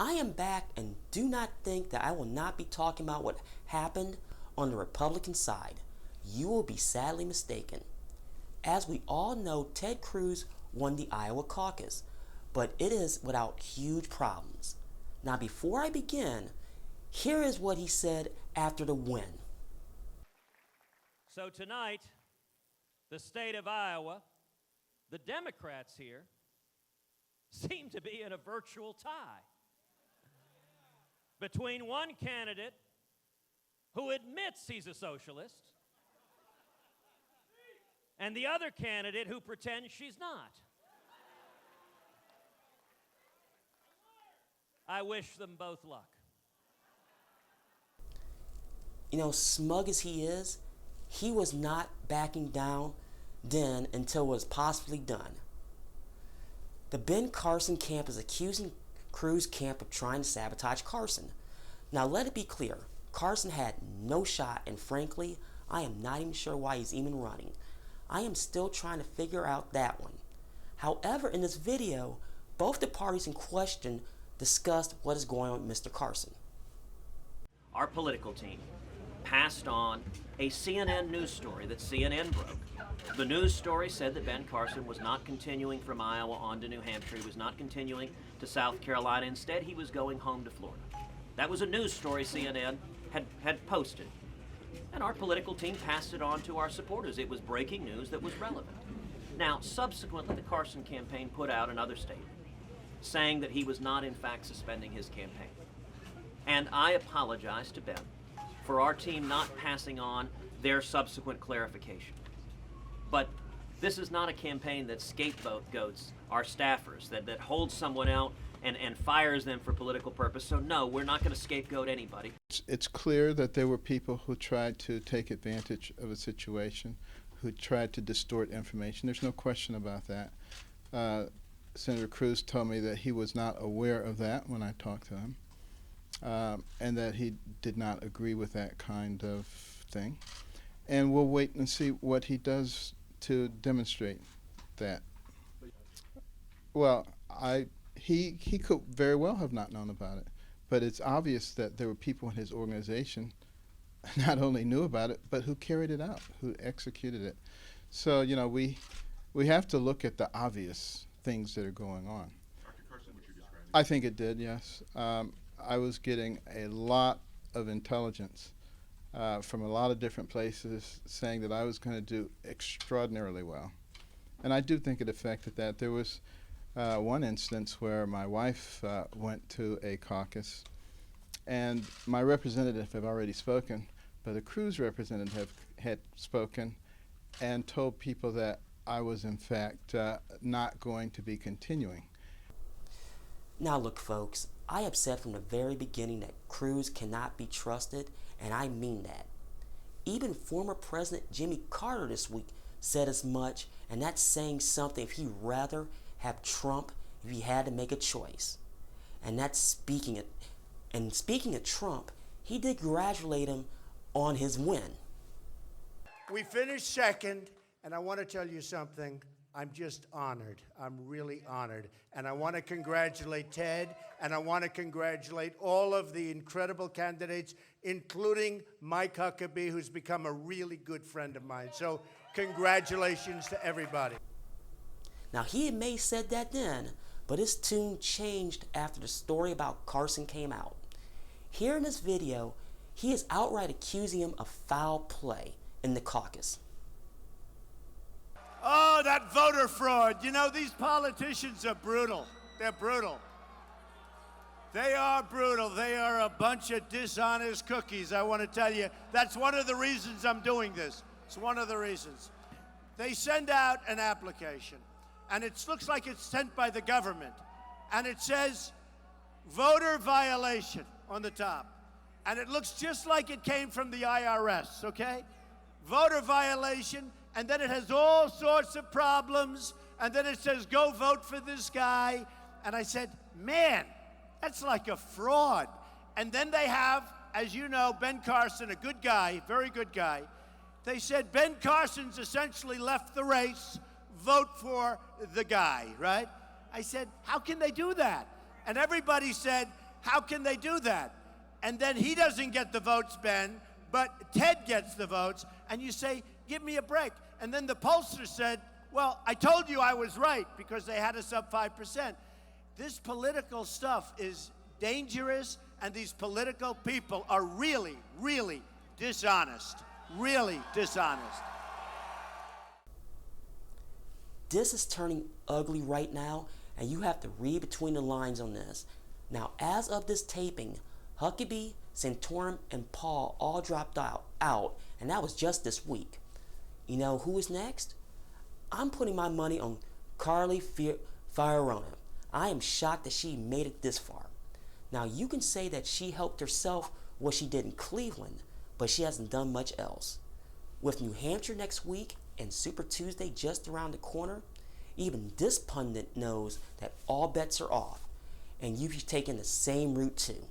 I am back, and do not think that I will not be talking about what happened on the Republican side. You will be sadly mistaken. As we all know, Ted Cruz won the Iowa caucus, but it is without huge problems. Now, before I begin, here is what he said after the win. So tonight, the state of Iowa, the Democrats here, seem to be in a virtual tie between one candidate who admits he's a socialist and the other candidate who pretends she's not. I wish them both luck. You know, smug as he is, he was not backing down then until it was possibly done. The Ben Carson camp is accusing Cruz camp of trying to sabotage Carson. Now let it be clear, Carson had no shot, and frankly, I am not even sure why he's even running. I am still trying to figure out that one. However, in this video, both the parties in question discussed what is going on with Mr. Carson. Our political team passed on a CNN news story that CNN broke. The news story said that Ben Carson was not continuing from Iowa on to New Hampshire. He was not continuing to South Carolina. Instead, he was going home to Florida. That was a news story CNN had posted. And our political team passed it on to our supporters. It was breaking news that was relevant. Now, subsequently, the Carson campaign put out another statement saying that he was not, in fact, suspending his campaign. And I apologize to Ben for our team not passing on their subsequent clarification. But this is not a campaign that scapegoats our staffers, that holds someone out and fires them for political purpose. So no, we're not going to scapegoat anybody. It's clear that there were people who tried to take advantage of a situation, who tried to distort information. There's no question about that. Senator Cruz told me that he was not aware of that when I talked to him, and that he did not agree with that kind of thing. And we'll wait and see what he does to demonstrate that. Well, he could very well have not known about it, but it's obvious that there were people in his organization not only knew about it, but who carried it out, who executed it. So, you know, we have to look at the obvious things that are going on. Dr. Carson, what you're describing? I think it did, yes. I was getting a lot of intelligence from a lot of different places saying that I was going to do extraordinarily well. And I do think it affected that. There was one instance where my wife went to a caucus, and my representative had already spoken, but the Cruz representative had spoken and told people that I was, in fact, not going to be continuing. Now look, folks, I have said from the very beginning that Cruz cannot be trusted, and I mean that. Even former President Jimmy Carter this week said as much, and that's saying something if he'd rather have Trump if he had to make a choice. And that's speaking it. And speaking of Trump, he did congratulate him on his win. We finished second, and I want to tell you something. I'm just honored. I'm really honored. And I want to congratulate Ted, and I want to congratulate all of the incredible candidates, including Mike Huckabee, who's become a really good friend of mine. So congratulations to everybody. Now, he may have said that then, but his tune changed after the story about Carson came out. Here in this video, he is outright accusing him of foul play in the caucus. Oh, that voter fraud. You know, these politicians are brutal. They're brutal. They are brutal. They are a bunch of dishonest cookies, I want to tell you. That's one of the reasons I'm doing this. It's one of the reasons. They send out an application, and it looks like it's sent by the government, and it says voter violation on the top. And it looks just like it came from the IRS, okay? Voter violation, and then it has all sorts of problems, and then it says, go vote for this guy. And I said, man, that's like a fraud. And then they have, as you know, Ben Carson, a good guy, very good guy. They said, Ben Carson's essentially left the race, vote for the guy, right? I said, how can they do that? And everybody said, How can they do that? And then he doesn't get the votes, Ben, but Ted gets the votes, and you say, give me a break. And then the pollster said, well, I told you I was right because they had us up 5%. This political stuff is dangerous, and these political people are really, really dishonest. Really dishonest. This is turning ugly right now, and you have to read between the lines on this. Now, as of this taping, Huckabee, Santorum, and Paul all dropped out, and that was just this week. You know who is next? I'm putting my money on Carly Fiorina. I am shocked that she made it this far. Now, you can say that she helped herself what she did in Cleveland, but she hasn't done much else. With New Hampshire next week and Super Tuesday just around the corner, even this pundit knows that all bets are off, and you've taken the same route too.